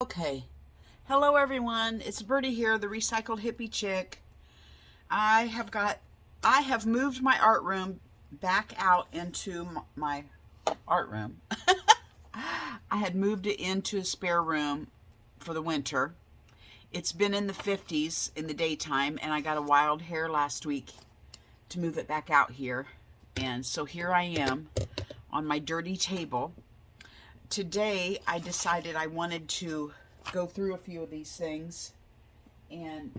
Okay, hello everyone. It's Birdie here, the Recycled Hippie Chick. I have moved my art room back out into my art room. I had moved it into a spare room for the winter. It's been in the 50s in the daytime, and I got a wild hair last week to move it back out here. And so here I am on my dirty table. Today I decided I wanted to go through a few of these things and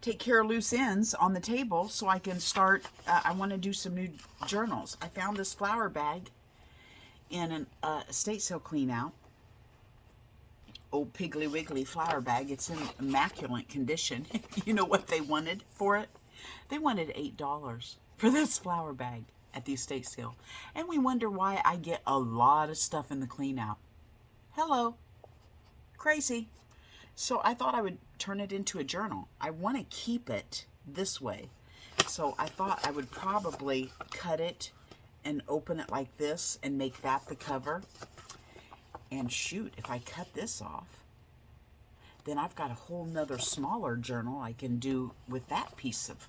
take care of loose ends on the table so I can start. I want to do some new journals. I found this flower bag in an estate sale clean out. Old Piggly Wiggly flower bag. It's in immaculate condition. You know what they wanted for it? They wanted $8 for this flower bag at the estate sale. And we wonder why I get a lot of stuff in the clean out. Hello. Crazy. So I thought I would turn it into a journal. I want to keep it this way. So I thought I would probably cut it and open it like this and make that the cover. And shoot, if I cut this off, then I've got a whole nother smaller journal I can do with that piece of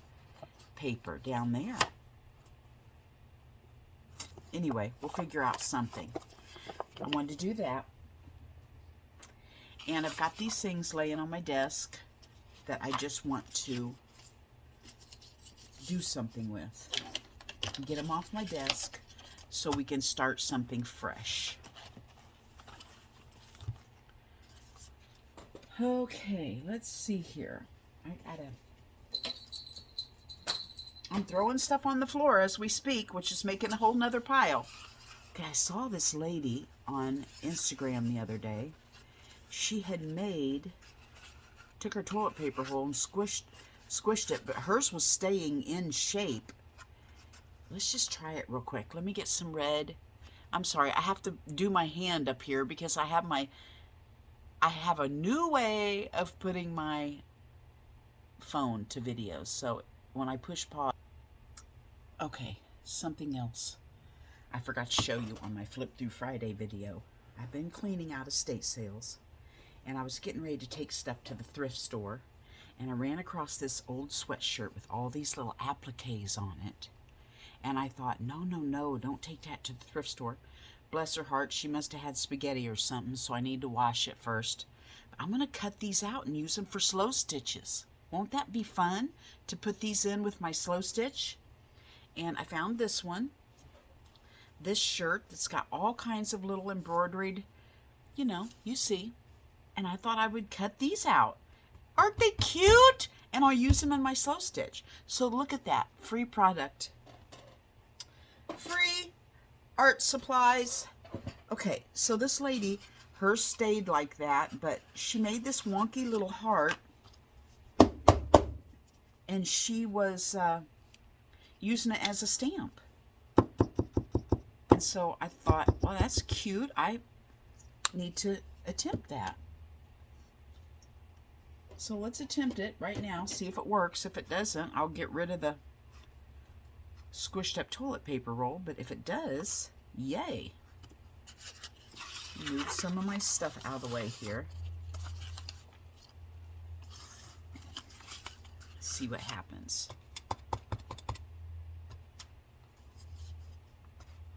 paper down there. Anyway, we'll figure out something. I wanted to do that. And I've got these things laying on my desk that I just want to do something with. Get them off my desk so we can start something fresh. Okay, let's see here. I'm throwing stuff on the floor as we speak, which is making a whole nother pile. Okay, I saw this lady on Instagram the other day. She had took her toilet paper roll and squished it, but hers was staying in shape. Let's just try it real quick. Let me get some red. I'm sorry, I have to do my hand up here because I have a new way of putting my phone to videos. So when I push pause, okay, something else I forgot to show you on my Flip Through Friday video. I've been cleaning out estate sales, and I was getting ready to take stuff to the thrift store, and I ran across this old sweatshirt with all these little appliques on it. And I thought, no, don't take that to the thrift store. Bless her heart, she must have had spaghetti or something, so I need to wash it first. But I'm going to cut these out and use them for slow stitches. Won't that be fun to put these in with my slow stitch? And I found this one. This shirt that's got all kinds of little embroidered, you see. And I thought I would cut these out. Aren't they cute? And I'll use them in my slow stitch. So look at that. Free product. Free art supplies. Okay, so this lady, hers stayed like that, but she made this wonky little heart. And she was using it as a stamp. And so I thought, well, that's cute. I need to attempt that. So let's attempt it right now, see if it works. If it doesn't, I'll get rid of the squished up toilet paper roll. But if it does, yay. Move some of my stuff out of the way here. See what happens.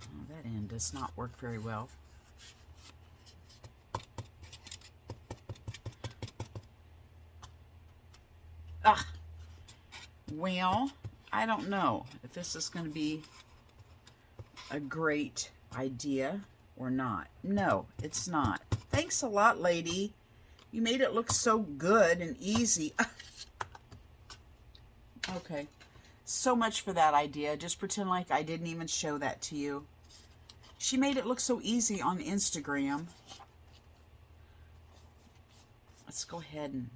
Oh, that end does not work very well. Well, I don't know if this is going to be a great idea or not. No, it's not. Thanks a lot, lady. You made it look so good and easy. Okay, so much for that idea. Just pretend like I didn't even show that to you. She made it look so easy on Instagram. Let's go ahead and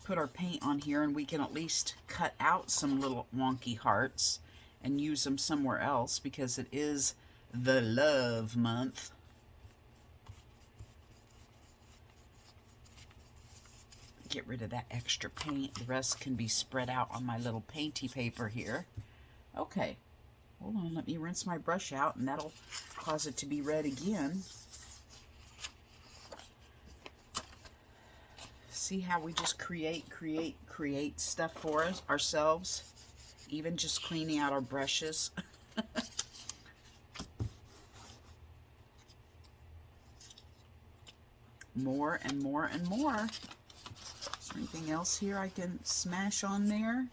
put our paint on here, and we can at least cut out some little wonky hearts and use them somewhere else because it is the love month. Get rid of that extra paint. The rest can be spread out on my little painty paper here. Okay, hold on, let me rinse my brush out, and that'll cause it to be red again. See how we just create stuff for us ourselves, even just cleaning out our brushes. More and more and more. Is there anything else here I can smash on there?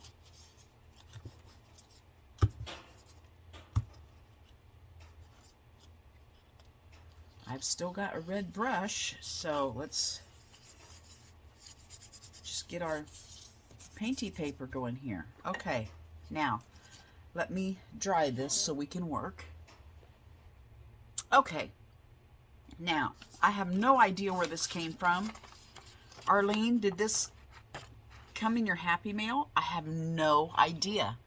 I've still got a red brush, so let's just get our painty paper going here. Okay, now let me dry this so we can work. Okay, now I have no idea where this came from. Arlene, did this come in your Happy Mail? I have no idea.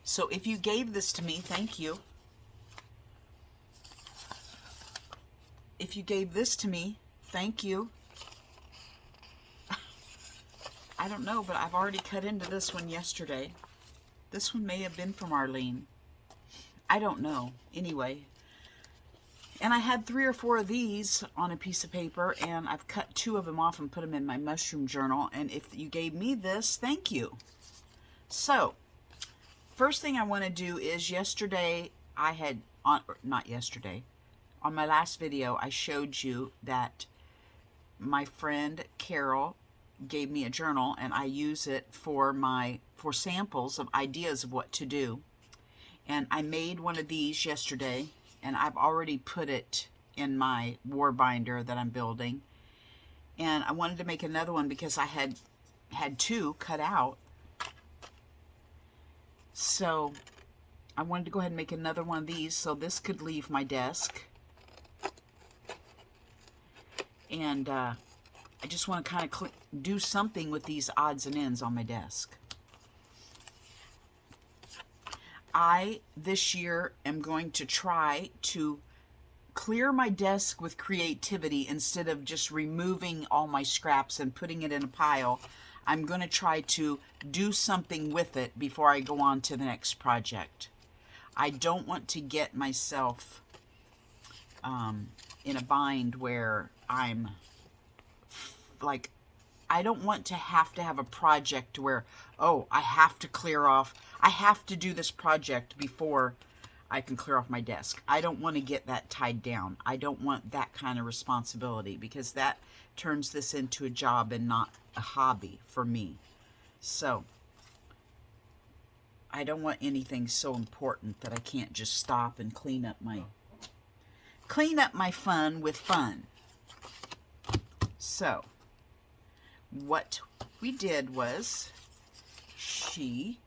So if you gave this to me, thank you. If you gave this to me, thank you. I don't know, but I've already cut into this one yesterday. This one may have been from Arlene. I don't know. Anyway. And I had 3 or 4 of these on a piece of paper, and I've cut 2 of them off and put them in my mushroom journal. And if you gave me this, thank you. So, first thing I want to do is yesterday I had, not yesterday, on my last video I showed you that my friend Carol gave me a journal, and I use it for samples of ideas of what to do. And I made one of these yesterday, and I've already put it in my war binder that I'm building. And I wanted to make another one because I had 2 cut out. So I wanted to go ahead and make another one of these so this could leave my desk. And I just want to kind of do something with these odds and ends on my desk. I, this year, am going to try to clear my desk with creativity instead of just removing all my scraps and putting it in a pile. I'm going to try to do something with it before I go on to the next project. I don't want to get myself in a bind where I'm like, I don't want to have a project where, oh, I have to clear off, I have to do this project before I can clear off my desk. I don't want to get that tied down. I don't want that kind of responsibility, because that turns this into a job and not a hobby for me. So I don't want anything so important that I can't just stop and clean up my fun with fun. So what we did was, she,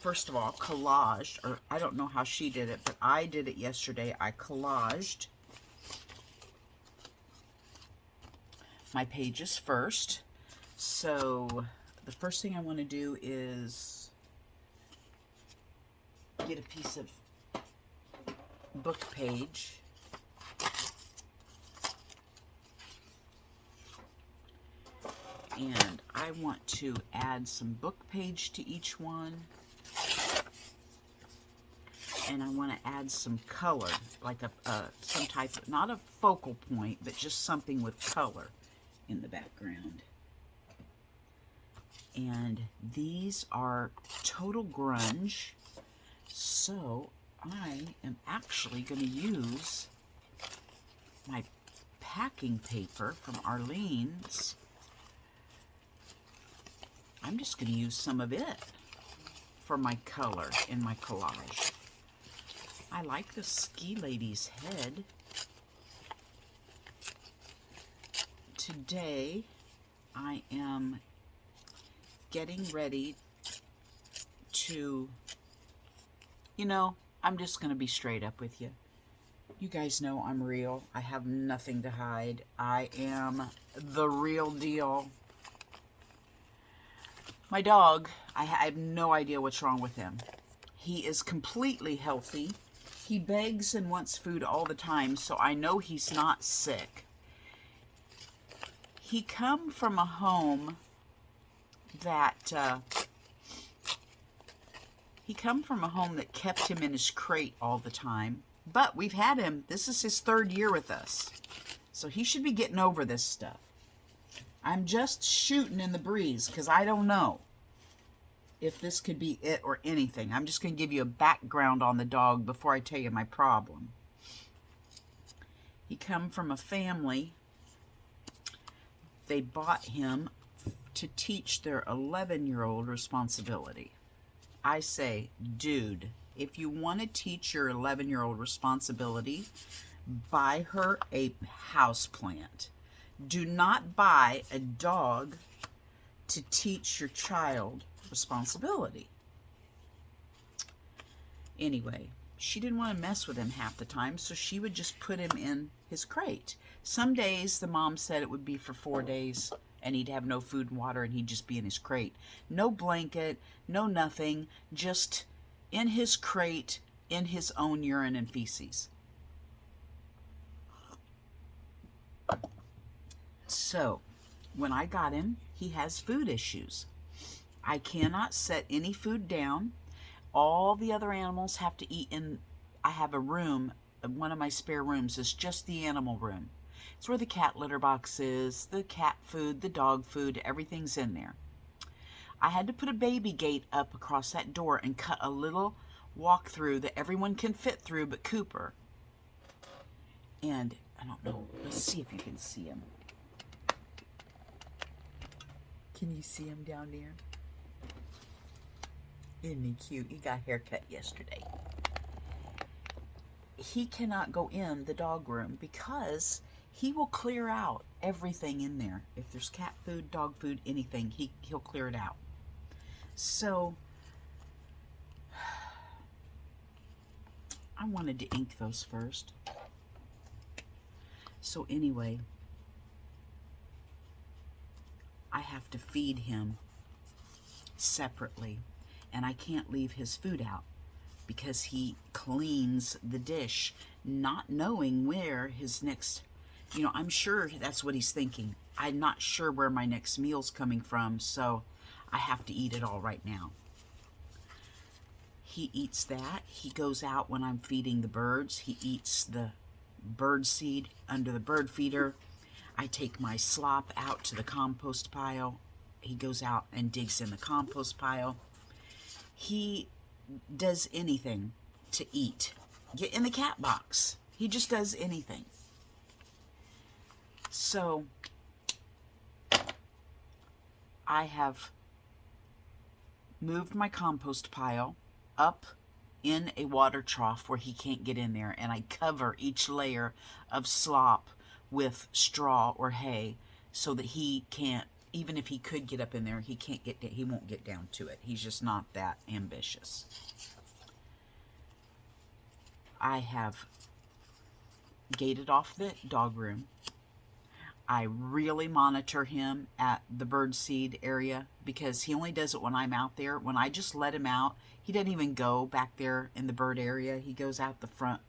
first of all, collaged, or I don't know how she did it, but I did it yesterday. I collaged my pages first. So the first thing I want to do is get a piece of book page. And I want to add some book page to each one. And I want to add some color, like some type of, not a focal point, but just something with color in the background. And these are Total Grunge. So I am actually going to use my packing paper from Arlene's. I'm just going to use some of it for my color in my collage. I like the ski lady's head. Today I am getting ready to, I'm just going to be straight up with you. You guys know I'm real. I have nothing to hide. I am the real deal. My dog, I have no idea what's wrong with him. He is completely healthy. He begs and wants food all the time, so I know he's not sick. He come from a home that kept him in his crate all the time. But we've had him, this is his 3rd year with us. So he should be getting over this stuff. I'm just shooting in the breeze because I don't know if this could be it or anything. I'm just going to give you a background on the dog before I tell you my problem. He come from a family. They bought him to teach their 11-year-old responsibility. I say, dude, if you want to teach your 11-year-old responsibility, buy her a houseplant. Do not buy a dog to teach your child responsibility. Anyway, she didn't want to mess with him half the time, so she would just put him in his crate. Some days the mom said it would be for 4 days and he'd have no food and water and he'd just be in his crate. No blanket, no nothing, just in his crate, in his own urine and feces. So, when I got him, he has food issues. I cannot set any food down. All the other animals have to eat in, I have a room, one of my spare rooms is just the animal room. It's where the cat litter box is, the cat food, the dog food, everything's in there. I had to put a baby gate up across that door and cut a little walk through that everyone can fit through but Cooper. And I don't know, let's see if you can see him. Can you see him down there? Isn't he cute? He got a haircut yesterday. He cannot go in the dog room because he will clear out everything in there. If there's cat food, dog food, anything, he'll clear it out. So I wanted to ink those first. So anyway, I have to feed him separately, and I can't leave his food out because he cleans the dish, not knowing where his next, I'm sure that's what he's thinking. I'm not sure where my next meal's coming from, so I have to eat it all right now. He eats that. He goes out when I'm feeding the birds. He eats the bird seed under the bird feeder. I take my slop out to the compost pile. He goes out and digs in the compost pile. He does anything to eat. Get in the cat box. He just does anything. So I have moved my compost pile up in a water trough where he can't get in there, and I cover each layer of slop with straw or hay so that he can't, even if he could get up in there, he won't get down to it. He's just not that ambitious. I have gated off the dog room. I really monitor him at the bird seed area because he only does it when I'm out there. When I just let him out, he doesn't even go back there in the bird area. He goes out the front,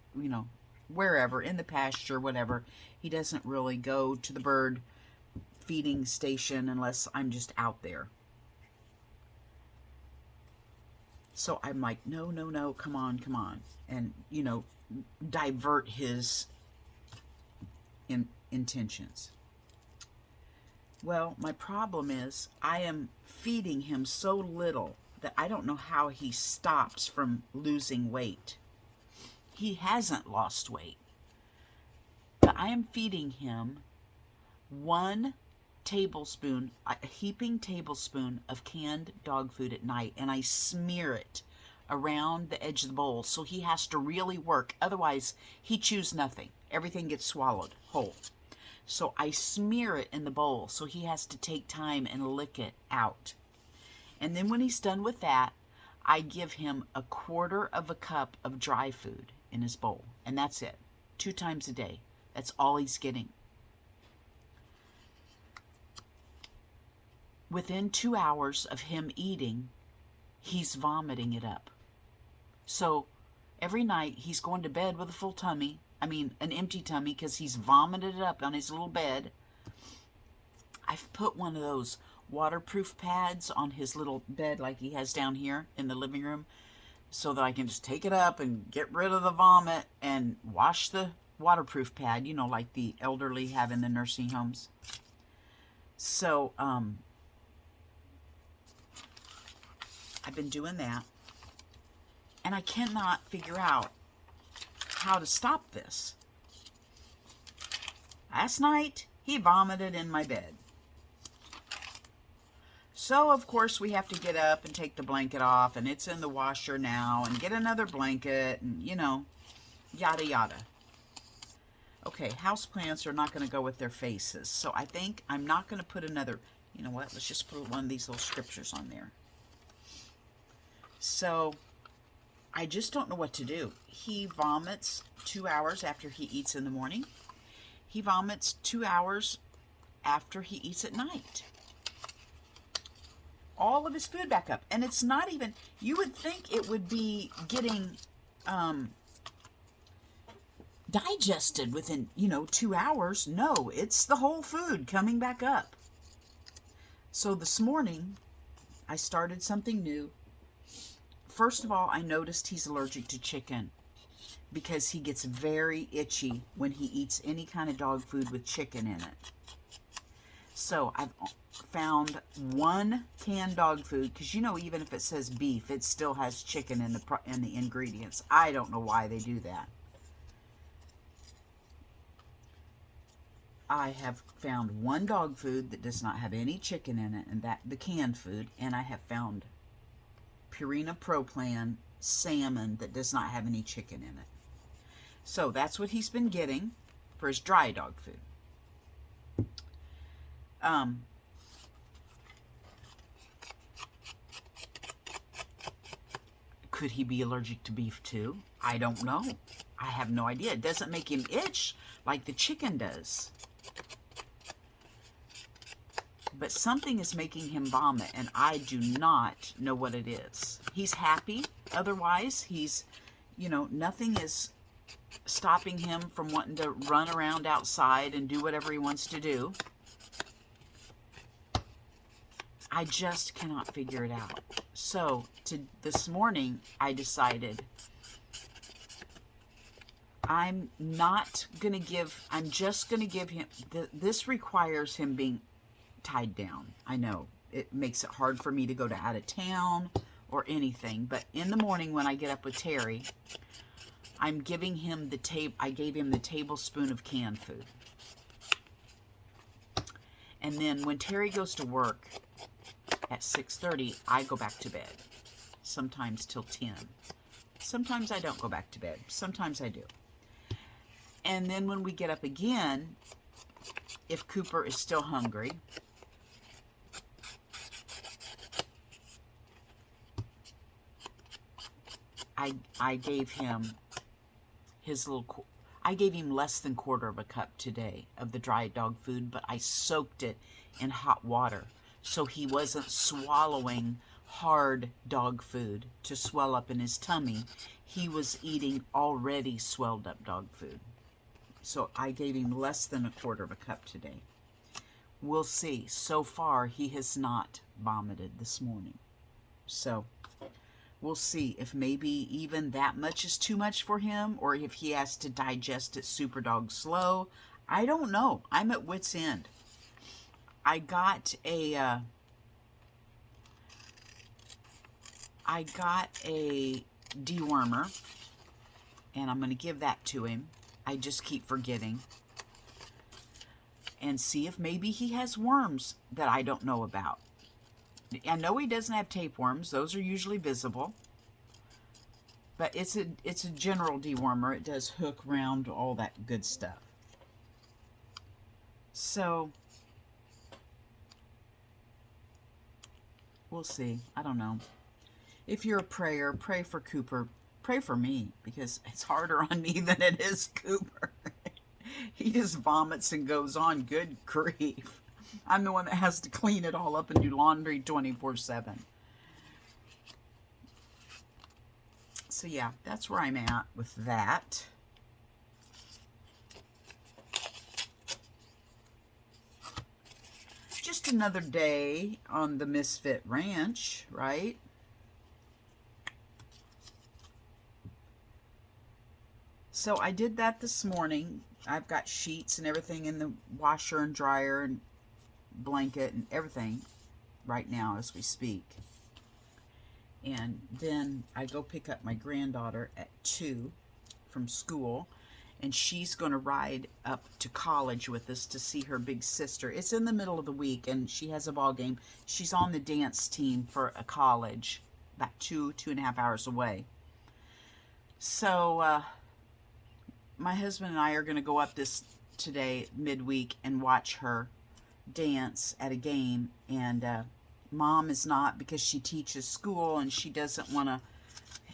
wherever, in the pasture, whatever. He doesn't really go to the bird feeding station unless I'm just out there. So I'm like, no, come on. And, divert his intentions. Well, my problem is I am feeding him so little that I don't know how he stops from losing weight. He hasn't lost weight. But I am feeding him 1 tablespoon, a heaping tablespoon of canned dog food at night, and I smear it around the edge of the bowl so he has to really work. Otherwise, he chews nothing. Everything gets swallowed whole. So I smear it in the bowl so he has to take time and lick it out. And then when he's done with that, I give him 1/4 cup of dry food in his bowl. And that's it. 2 times a day. That's all he's getting. Within 2 hours of him eating, he's vomiting it up. So every night he's going to bed with a full tummy. An empty tummy because he's vomited it up on his little bed. I've put one of those waterproof pads on his little bed like he has down here in the living room so that I can just take it up and get rid of the vomit and wash the waterproof pad, like the elderly have in the nursing homes. So, I've been doing that, and I cannot figure out how to stop this. Last night, he vomited in my bed. So, of course, we have to get up and take the blanket off, and it's in the washer now, and get another blanket, and, you know, yada, yada. Okay, houseplants are not going to go with their faces, so I think I'm not going to put another, you know what, let's just put one of these little scriptures on there. So, I just don't know what to do. He vomits 2 hours after he eats in the morning. He vomits 2 hours after he eats at night. All of his food back up. And it's not even, you would think it would be getting digested within, 2 hours. No, it's the whole food coming back up. So this morning, I started something new. First of all, I noticed he's allergic to chicken because he gets very itchy when he eats any kind of dog food with chicken in it. So I've found one canned dog food, because even if it says beef, it still has chicken in the ingredients. I don't know why they do that. I have found one dog food that does not have any chicken in it, and that the canned food, and I have found Purina Pro Plan salmon that does not have any chicken in it. So that's what he's been getting for his dry dog food. Could he be allergic to beef too? I don't know. I have no idea. It doesn't make him itch like the chicken does. But something is making him vomit, and I do not know what it is. He's happy. Otherwise, he's, nothing is stopping him from wanting to run around outside and do whatever he wants to do. I just cannot figure it out. So, this morning, I decided I'm just going to give him, this requires him being tied down. I know it makes it hard for me to go to out of town or anything, but in the morning when I get up with Terry, I'm giving him I gave him the tablespoon of canned food. And then when Terry goes to work at 6:30, I go back to bed. Sometimes till 10. Sometimes I don't go back to bed. Sometimes I do. And then when we get up again, if Cooper is still hungry, I gave him I gave him less than 1/4 of a cup today of the dry dog food, but I soaked it in hot water so he wasn't swallowing hard dog food to swell up in his tummy. He was eating already swelled up dog food. So I gave him less than 1/4 of a cup today. We'll see. So far, he has not vomited this morning. So we'll see if maybe even that much is too much for him, or if he has to digest it super dog slow. I don't know. I'm at wit's end. I got a dewormer, and I'm going to give that to him. I just keep forgetting. And see if maybe he has worms that I don't know about. I know he doesn't have tapeworms. Those are usually visible. But it's a general dewormer. It does hook, round, all that good stuff. So we'll see. I don't know. If you're a prayer, pray for Cooper. Pray for me, because it's harder on me than it is Cooper. He just vomits and goes on. Good grief. I'm the one that has to clean it all up and do laundry 24/7. So yeah, that's where I'm at with that. Just another day on the Misfit Ranch, right? So I did that this morning. I've got sheets and everything in the washer and dryer, and blanket and everything right now as we speak. And then I go pick up my granddaughter at 2 from school, and she's going to ride up to college with us to see her big sister. It's in the middle of the week, and she has a ball game. She's on the dance team for a college, about 2.5 hours away. So my husband and I are going to go up today midweek and watch her dance at a game, and Mom is not, because she teaches school and she doesn't want to,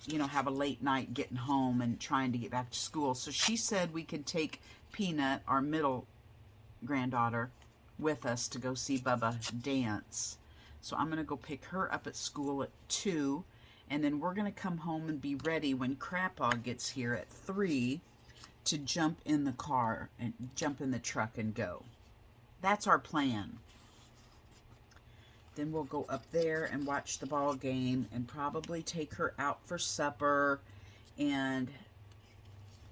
you know, have a late night getting home and trying to get back to school. So she said we could take Peanut, our middle granddaughter, with us to go see Bubba dance. So I'm going to go pick her up at school at 2, and then we're going to come home and be ready when Crapaw gets here at 3 to jump in the car and jump in the truck and go. That's our plan. Then we'll go up there and watch the ball game and probably take her out for supper, and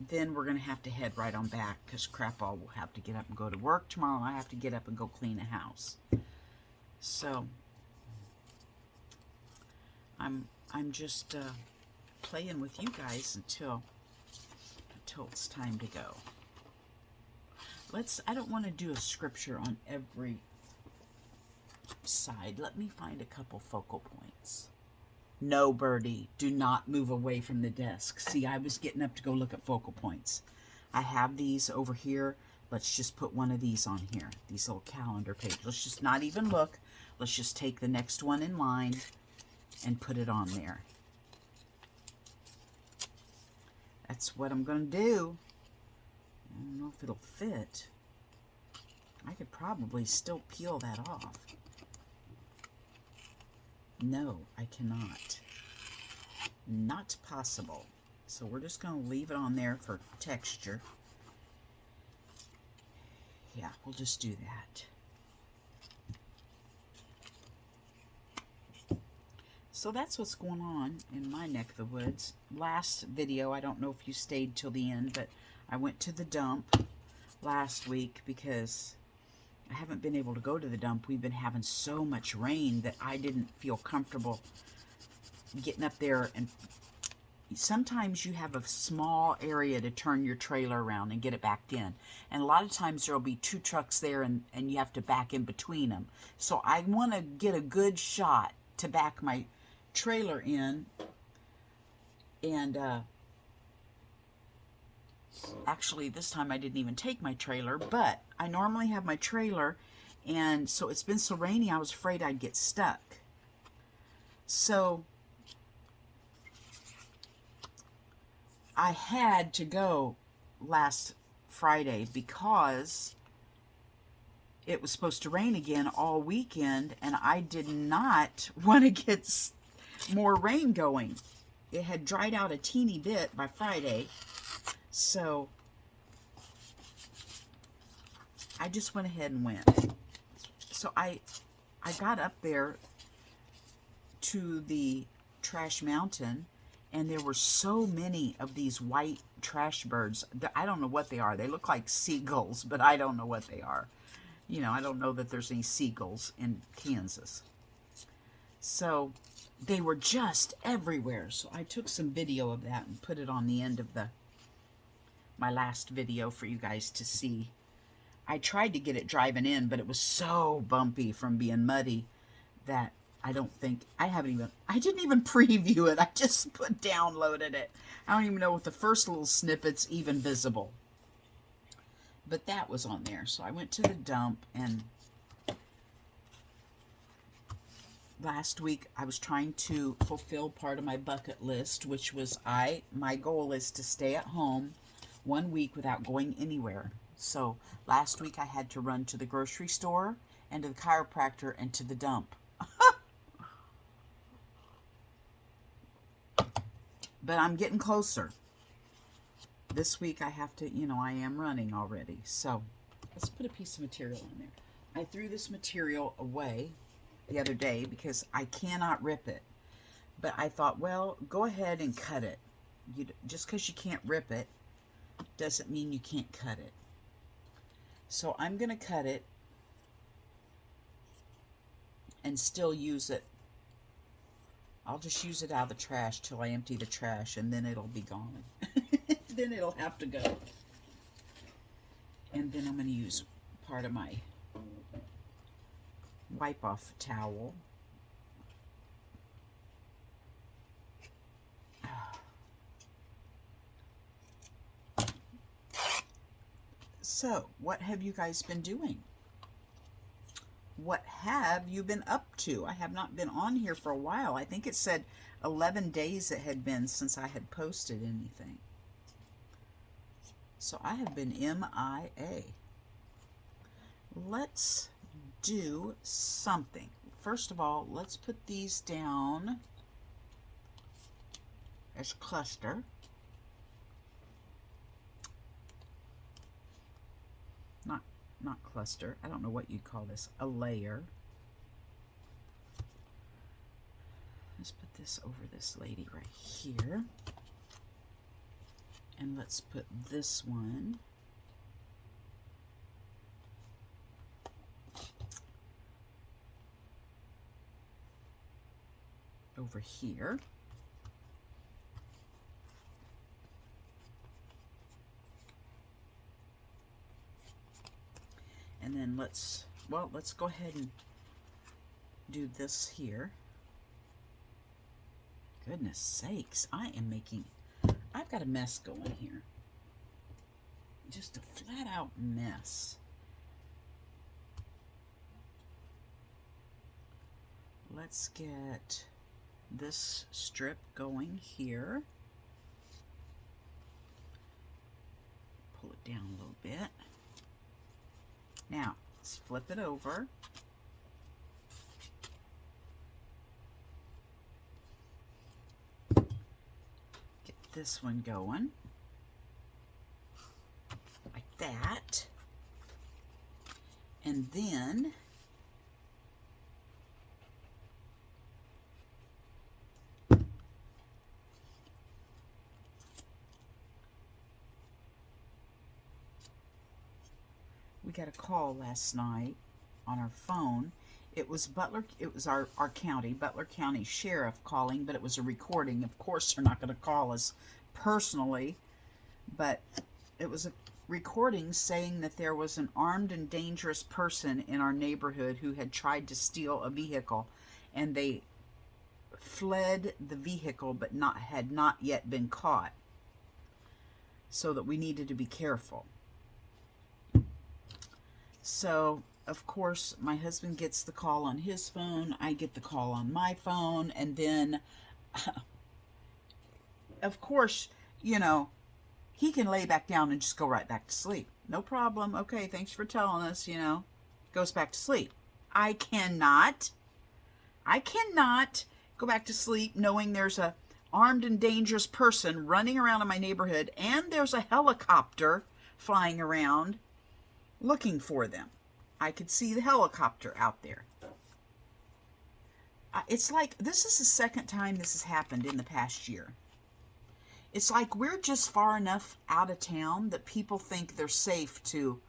then we're going to have to head right on back because Crapaw will have to get up and go to work tomorrow, and I have to get up and go clean the house. So I'm just playing with you guys until it's time to go. I don't want to do a scripture on every side. Let me find a couple focal points. No, Birdie, do not move away from the desk. See, I was getting up to go look at focal points. I have these over here. Let's just put one of these on here. These little calendar pages. Let's just not even look. Let's just take the next one in line and put it on there. That's what I'm going to do. I don't know if it'll fit. I could probably still peel that off. No, I cannot. Not possible. So we're just going to leave it on there for texture. Yeah, we'll just do that. So that's what's going on in my neck of the woods. Last video, I don't know if you stayed till the end, but I went to the dump last week because I haven't been able to go to the dump. We've been having so much rain that I didn't feel comfortable getting up there. And sometimes you have a small area to turn your trailer around and get it backed in. And a lot of times there will be 2 trucks there, and you have to back in between them. So I want to get a good shot to back my trailer in. And actually this time I didn't even take my trailer, but I normally have my trailer, and so it's been so rainy I was afraid I'd get stuck. So I had to go last Friday because it was supposed to rain again all weekend, and I did not want to get more rain going. It had dried out a teeny bit by Friday, so I just went ahead and went. So I got up there to the trash mountain, and there were so many of these white trash birds. I don't know what they are. They look like seagulls, but I don't know what they are. You know, I don't know that there's any seagulls in Kansas. So they were just everywhere. So I took some video of that and put it on the end of my last video for you guys to see. I tried to get it driving in, but it was so bumpy from being muddy that I didn't even preview it. I just downloaded it. I don't even know if the first little snippet's even visible. But that was on there. So I went to the dump, and last week I was trying to fulfill part of my bucket list, which was my goal is to stay at home 1 week without going anywhere. So last week I had to run to the grocery store and to the chiropractor and to the dump. But I'm getting closer. This week I have to, I am running already. So let's put a piece of material in there. I threw this material away the other day because I cannot rip it. But I thought, well, go ahead and cut it. Just because you can't rip it doesn't mean you can't cut it. So I'm going to cut it and still use it. I'll just use it out of the trash till I empty the trash, and then it'll be gone. Then it'll have to go. And then I'm going to use part of my wipe off towel. So, what have you guys been doing? What have you been up to? I have not been on here for a while. I think it said 11 days it had been since I had posted anything. So I have been MIA. Let's do something. First of all, let's put these down as cluster. Not cluster. I don't know what you'd call this. A layer. Let's put this over this lady right here. And let's put this one over here. And then let's go ahead and do this here. Goodness sakes, I've got a mess going here. Just a flat out mess. Let's get this strip going here. Pull it down a little bit. Now, let's flip it over. Get this one going. Like that. And then we got a call last night on our phone. It was our county, Butler County Sheriff calling, but it was a recording. Of course, they're not going to call us personally, but it was a recording saying that there was an armed and dangerous person in our neighborhood who had tried to steal a vehicle, and they fled the vehicle but had not yet been caught, so that we needed to be careful. So, of course, my husband gets the call on his phone, I get the call on my phone, and then, of course, you know, he can lay back down and just go right back to sleep. No problem. Okay, thanks for telling us, you know. Goes back to sleep. I cannot go back to sleep knowing there's a armed and dangerous person running around in my neighborhood, and there's a helicopter flying around looking for them. I could see the helicopter out there. It's like, this is the second time this has happened in the past year. It's like we're just far enough out of town that people think they're safe to,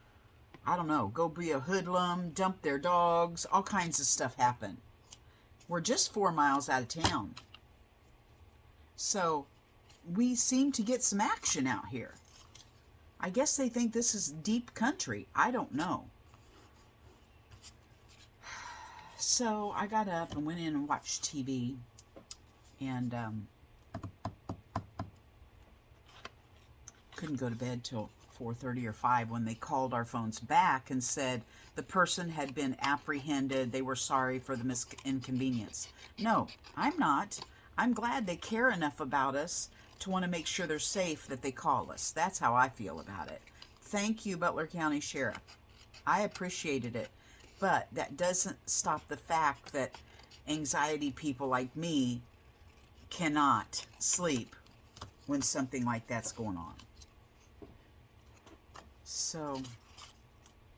I don't know, go be a hoodlum, dump their dogs, all kinds of stuff happen. We're just 4 miles out of town. So we seem to get some action out here. I guess they think this is deep country. I don't know. So I got up and went in and watched TV, and couldn't go to bed till 4:30 or 5 when they called our phones back and said the person had been apprehended. They were sorry for the inconvenience. No, I'm not. I'm glad they care enough about us to want to make sure they're safe that they call us. That's how I feel about it. Thank you, Butler County Sheriff. I appreciated it. But that doesn't stop the fact that anxiety people like me cannot sleep when something like that's going on. So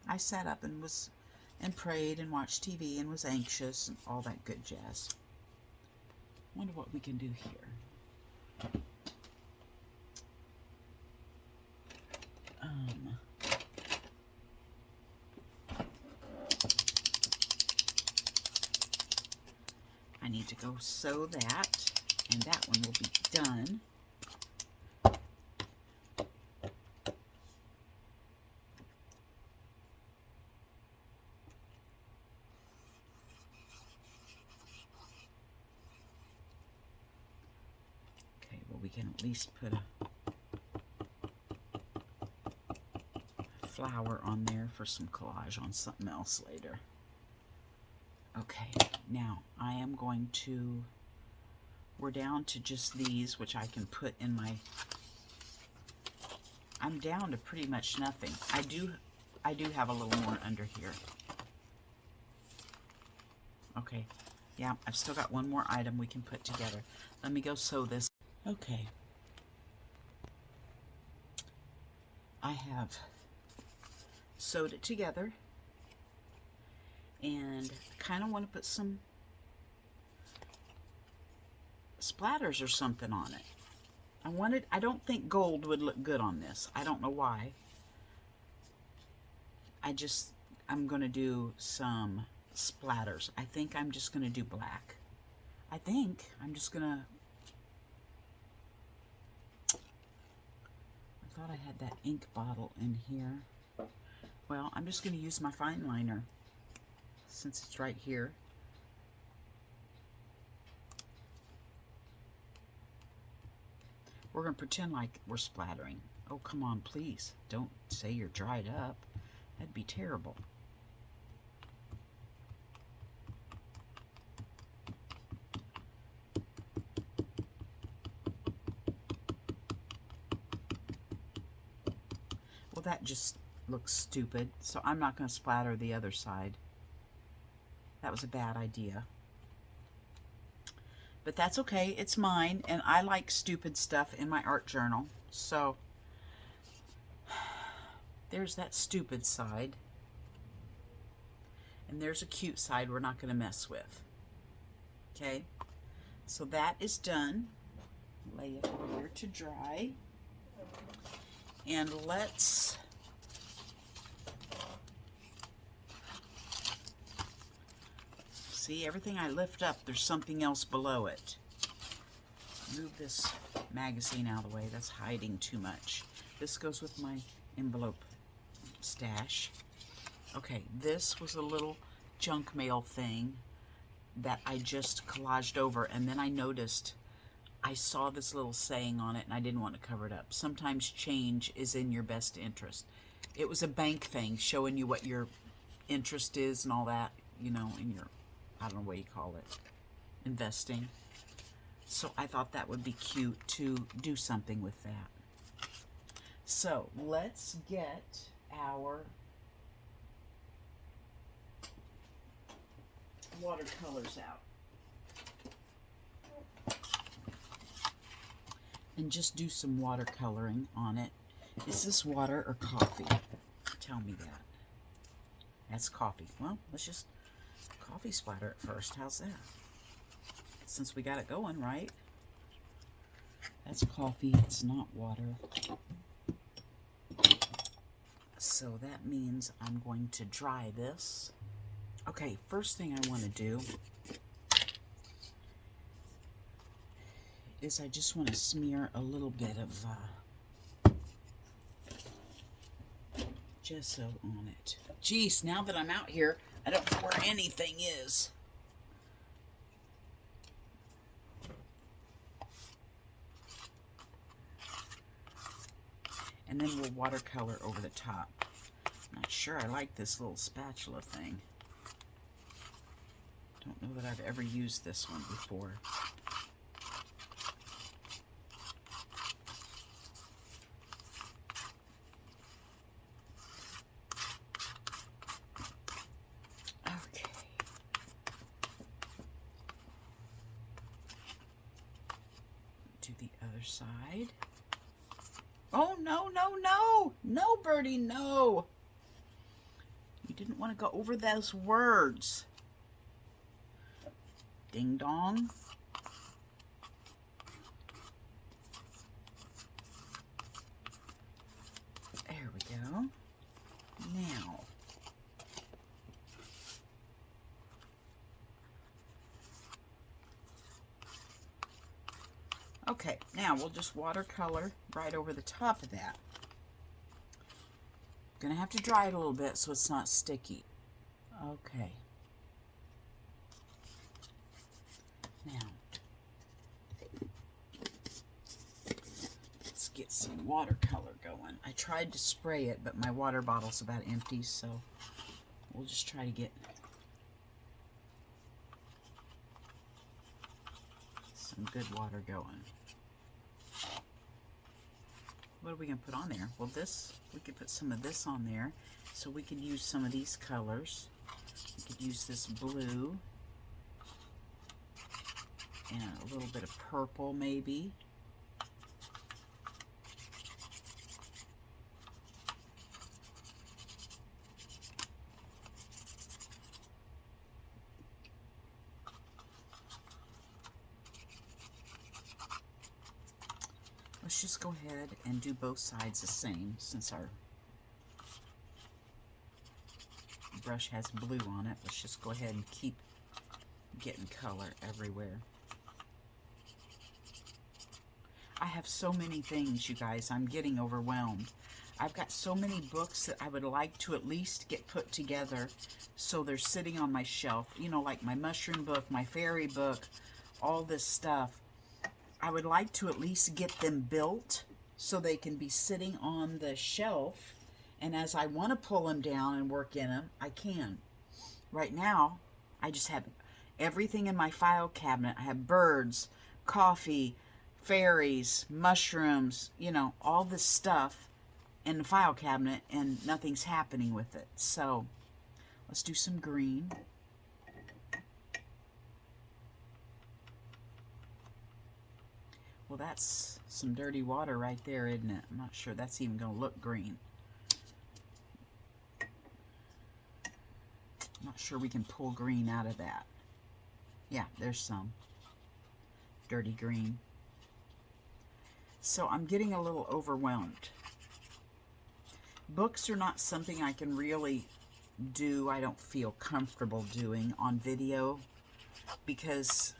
I sat up and prayed and watched TV and was anxious and all that good jazz. Wonder what we can do here. I need to go sew that, and that one will be done. Okay, well, we can at least put a flower on there for some collage on something else later. Okay, now I am going to, we're down to just these, which I can put in my, I'm down to pretty much nothing. I do have a little more under here. Okay, yeah, I've still got one more item we can put together. Let me go sew this. Okay. I have sewed it together, and I kind of want to put some splatters or something on it. I don't think gold would look good on this. I don't know why. I'm going to do some splatters. I think I'm just going to do black. I thought I had that ink bottle in here. Well, I'm just going to use my fine liner since it's right here. We're going to pretend like we're splattering. Oh, come on, please. Don't say you're dried up. That'd be terrible. Well, that just looks stupid, so I'm not going to splatter the other side. That was a bad idea. But that's okay, it's mine, and I like stupid stuff in my art journal. So, there's that stupid side. And there's a cute side we're not going to mess with. Okay? So that is done. Lay it over here to dry. And let's see, everything I lift up, there's something else below it. Move this magazine out of the way. That's hiding too much. This goes with my envelope stash. Okay, this was a little junk mail thing that I just collaged over, and then I noticed I saw this little saying on it, and I didn't want to cover it up. Sometimes change is in your best interest. It was a bank thing showing you what your interest is and all that, you know, in your, I don't know what you call it, investing. So I thought that would be cute to do something with that. So let's get our watercolors out. And just do some watercoloring on it. Is this water or coffee? Tell me that. That's coffee. Well, let's just coffee splatter it first. How's that? Since we got it going, right? That's coffee. It's not water. So that means I'm going to dry this. Okay, first thing I want to do is I just want to smear a little bit of gesso on it. Geez, now that I'm out here, I don't know where anything is. And then we'll watercolor over the top. I'm not sure I like this little spatula thing. Don't know that I've ever used this one before. Okay. Do the other side. Oh, no, no, no. No, Birdie, no. You didn't want to go over those words. Ding dong. There we go. Now, Okay, now we'll just watercolor right over the top of that. Gonna have to dry it a little bit so it's not sticky. Okay. Now, let's get some watercolor going. I tried to spray it, but my water bottle's about empty, so we'll just try to get some good water going. What are we going to put on there? Well, we could put some of this on there, so we could use some of these colors. We could use this blue and a little bit of purple, maybe. Let's just go ahead and do both sides the same, since our brush has blue on it. Let's just go ahead and keep getting color everywhere. I have so many things, you guys. I'm getting overwhelmed. I've got so many books that I would like to at least get put together so they're sitting on my shelf. You know, like my mushroom book, my fairy book, all this stuff. I would like to at least get them built so they can be sitting on the shelf, and as I want to pull them down and work in them, I can. Right now, I just have everything in my file cabinet. I have birds, coffee, fairies, mushrooms, you know, all this stuff in the file cabinet, and nothing's happening with it. So let's do some green. Well, that's some dirty water right there, isn't it? I'm not sure that's even going to look green. I'm not sure we can pull green out of that. Yeah, there's some dirty green. So I'm getting a little overwhelmed. Books are not something I can really do. I don't feel comfortable doing on video because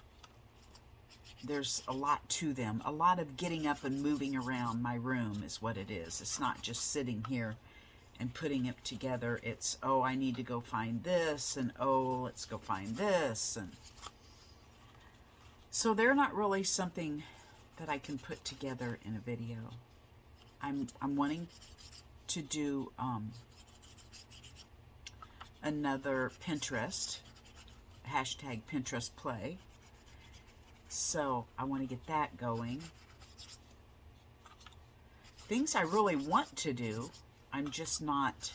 there's a lot to them. A lot of getting up and moving around my room is what it is. It's not just sitting here and putting it together. It's, oh, I need to go find this, and oh, let's go find this. And so they're not really something that I can put together in a video. I'm wanting to do another Pinterest, hashtag Pinterest Play. So I want to get that going. Things I really want to do, I'm just not,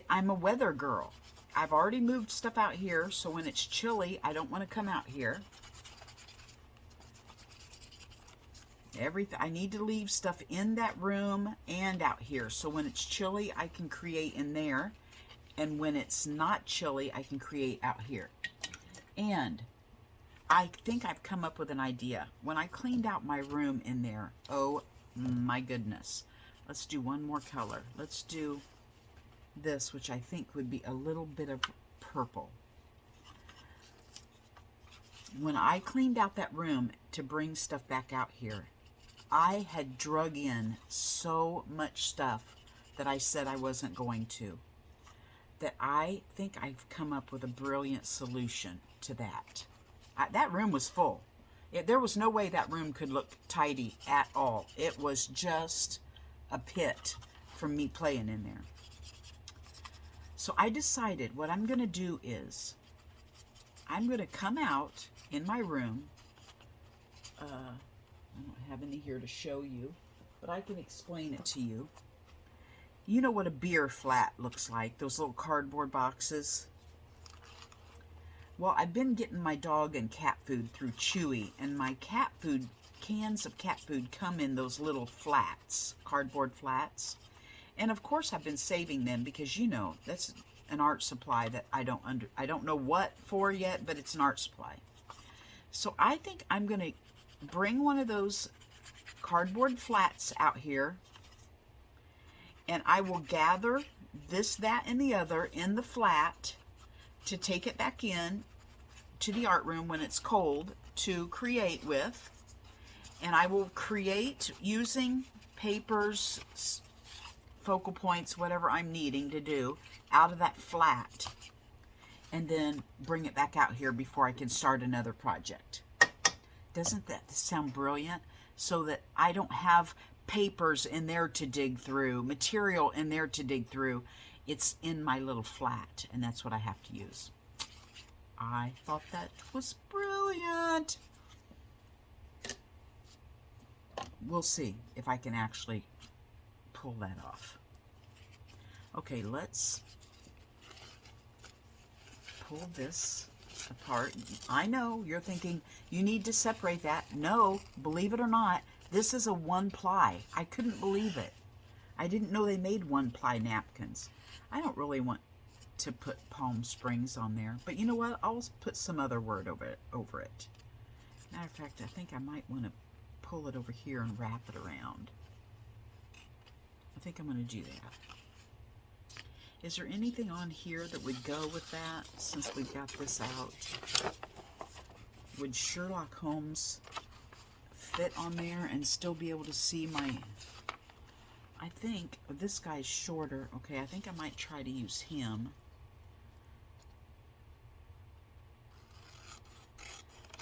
I'm a weather girl. I've already moved stuff out here, so when it's chilly, I don't want to come out here. I need to leave stuff in that room and out here, so when it's chilly, I can create in there, and when it's not chilly, I can create out here. And I think I've come up with an idea. When I cleaned out my room in there, oh my goodness. Let's do one more color. Let's do this, which I think would be a little bit of purple. When I cleaned out that room to bring stuff back out here, I had drug in so much stuff that I said I wasn't going to, that I think I've come up with a brilliant solution to that. That room was full. There was no way that room could look tidy at all. It was just a pit from me playing in there. So I decided what I'm going to do is I'm going to come out in my room. I don't have any here to show you, but I can explain it to you. You know what a beer flat looks like, those little cardboard boxes? Well, I've been getting my dog and cat food through Chewy, and my cat food, cans of cat food come in those little flats, cardboard flats. And of course I've been saving them because, you know, that's an art supply that I don't know what for yet, but it's an art supply. So I think I'm going to bring one of those cardboard flats out here, and I will gather this, that, and the other in the flat to take it back in to the art room when it's cold to create with. And I will create using papers, focal points, whatever I'm needing to do out of that flat, and then bring it back out here before I can start another project. Doesn't that sound brilliant? So that I don't have papers in there to dig through, material in there to dig through. It's in my little flat, and that's what I have to use. I thought that was brilliant. We'll see if I can actually pull that off. Okay, let's pull this apart. I know you're thinking you need to separate that. No, believe it or not, this is a 1-ply. I couldn't believe it. I didn't know they made 1-ply napkins. I don't really want to put Palm Springs on there, but you know what? I'll put some other word over it. Matter of fact, I think I might want to pull it over here and wrap it around. I think I'm going to do that. Is there anything on here that would go with that since we've got this out? Would Sherlock Holmes fit on there and still be able to see my... I think this guy's shorter. Okay, I think I might try to use him.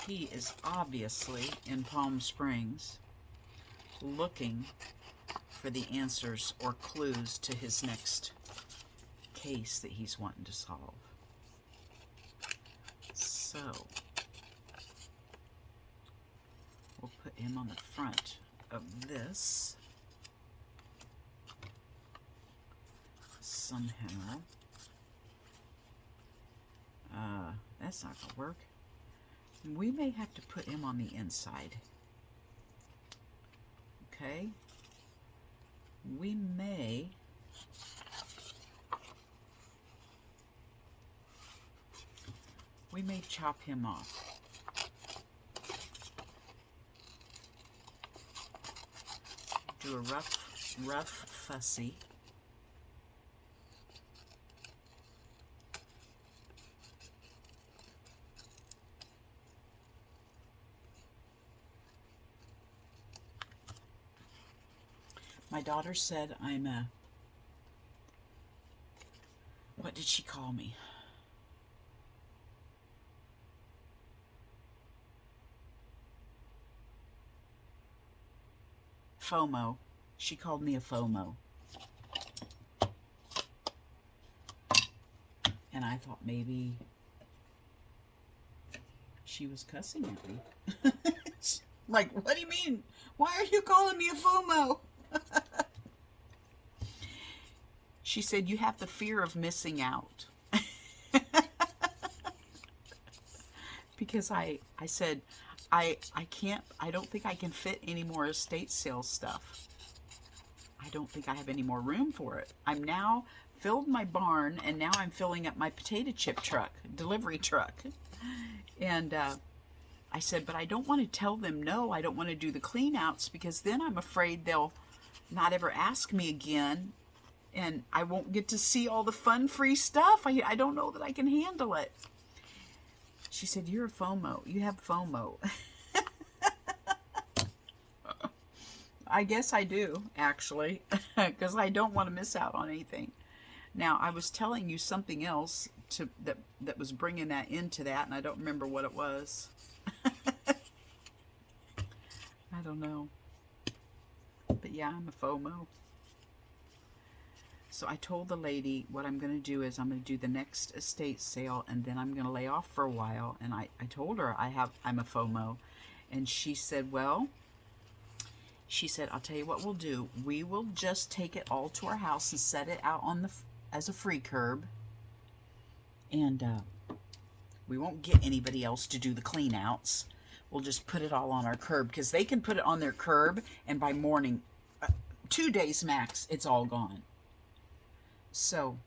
He is obviously in Palm Springs looking for the answers or clues to his next case that he's wanting to solve. So we'll put him on the front of this somehow. That's not gonna work. We may have to put him on the inside. Okay. We may chop him off. Do a rough fussy. My daughter said I'm a... What did she call me? FOMO. She called me a FOMO. And I thought maybe she was cussing at me. Like, what do you mean? Why are you calling me a FOMO? She said, you have the fear of missing out. Because I said, I don't think I can fit any more estate sale stuff. I don't think I have any more room for it. I'm now filled my barn, and now I'm filling up my potato chip truck, delivery truck. And I said, but I don't want to tell them no. I don't want to do the clean outs, because then I'm afraid they'll not ever ask me again, and I won't get to see all the fun free stuff. I don't know that I can handle it. She said, you're a FOMO. You have FOMO. I guess I do, actually, because I don't want to miss out on anything. Now, I was telling you something else that was bringing that into that, and I don't remember what it was. I don't know. But yeah, I'm a FOMO. So I told the lady what I'm going to do is I'm going to do the next estate sale, and then I'm going to lay off for a while. And I told her I'm a FOMO. And she said, well, she said, I'll tell you what we'll do. We will just take it all to our house and set it out on as a free curb. And we won't get anybody else to do the clean outs. We'll just put it all on our curb, because they can put it on their curb, and by morning, 2 days max, it's all gone. So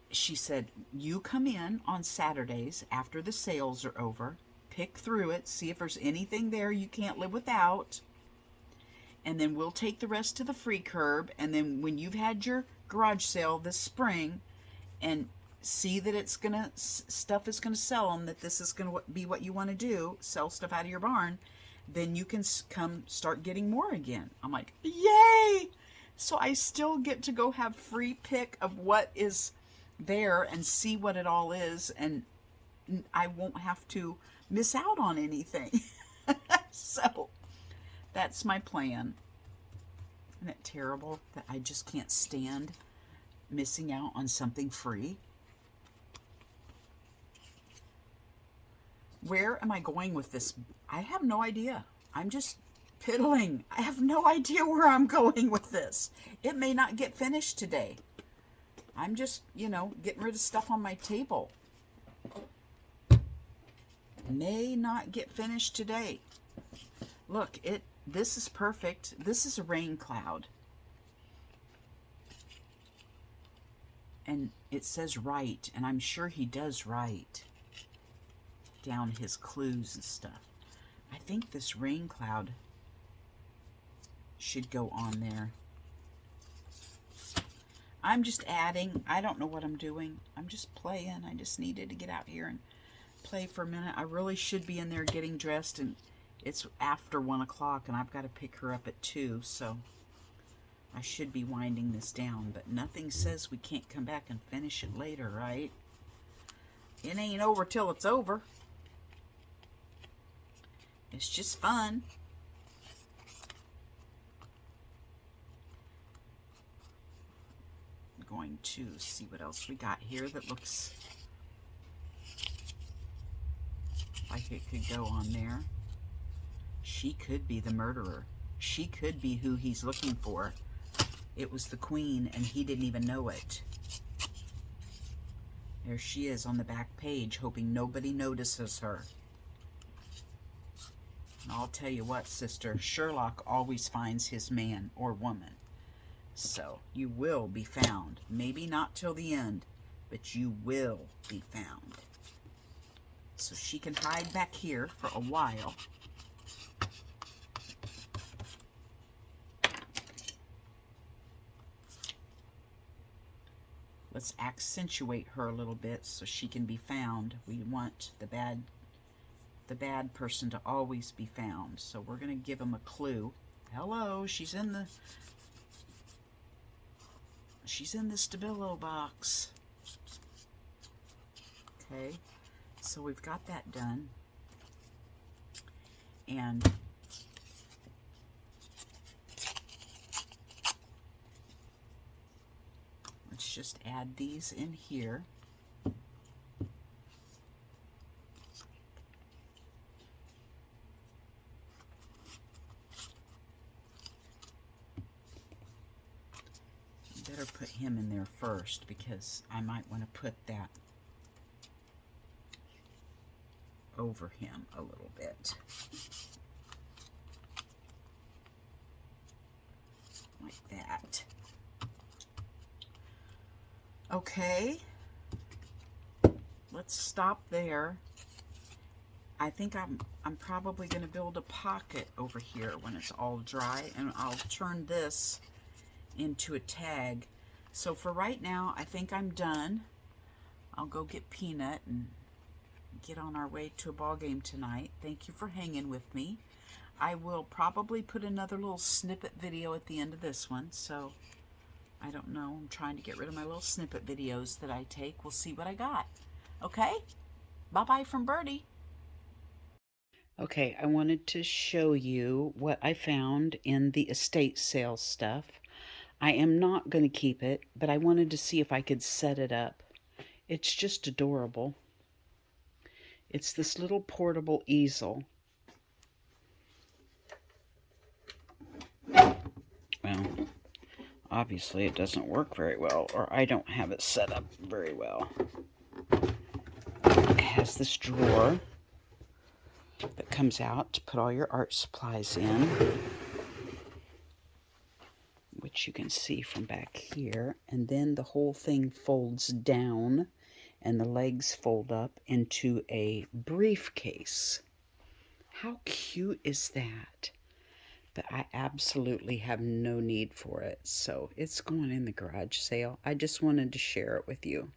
she said, you come in on Saturdays after the sales are over, pick through it, see if there's anything there you can't live without, and then we'll take the rest to the free curb. And then when you've had your garage sale this spring, and see that it's gonna, stuff is gonna sell and that this is gonna be what you want to do, sell stuff out of your barn, then you can come start getting more again. I'm like, yay! So I still get to go have free pick of what is there and see what it all is, and I won't have to miss out on anything. So that's my plan. Isn't it terrible that I just can't stand missing out on something free? Where am I going with this? I have no idea. I'm just piddling. I have no idea where I'm going with this. It may not get finished today. I'm just, you know, getting rid of stuff on my table. May not get finished today. Look, this is perfect. This is a rain cloud. And it says write, and I'm sure he does write down his clues and stuff. I think this rain cloud should go on there. I'm just adding. I don't know what I'm doing. I'm just playing. I just needed to get out here and play for a minute. I really should be in there getting dressed, and it's after 1 o'clock, and I've got to pick her up at 2, so I should be winding this down, but nothing says we can't come back and finish it later, right? It ain't over till it's over. It's just fun. I'm going to see what else we got here that looks like it could go on there. She could be the murderer. She could be who he's looking for. It was the queen, and he didn't even know it. There she is on the back page, hoping nobody notices her. And I'll tell you what, sister, Sherlock always finds his man or woman. So you will be found. Maybe not till the end, but you will be found. So she can hide back here for a while. Let's accentuate her a little bit so she can be found. We want the bad person to always be found. So we're going to give him a clue. Hello, she's in the Stabilo box. Okay, so we've got that done. And let's just add these in here. Better put him in there first, because I might want to put that over him a little bit. Like that. Okay. Let's stop there. I think I'm probably going to build a pocket over here when it's all dry, and I'll turn this into a tag. So for right now, I think I'm done. I'll go get Peanut and get on our way to a ball game tonight. Thank you for hanging with me. I will probably put another little snippet video at the end of this one, so I don't know. I'm trying to get rid of my little snippet videos that I take. We'll see what I got. Okay? Bye-bye from Birdie. Okay, I wanted to show you what I found in the estate sale stuff. I am not going to keep it, but I wanted to see if I could set it up. It's just adorable. It's this little portable easel. Well, obviously it doesn't work very well, or I don't have it set up very well. It has this drawer that comes out to put all your art supplies in, which you can see from back here, and then the whole thing folds down and the legs fold up into a briefcase. How cute is that? But I absolutely have no need for it, so it's going in the garage sale. I just wanted to share it with you.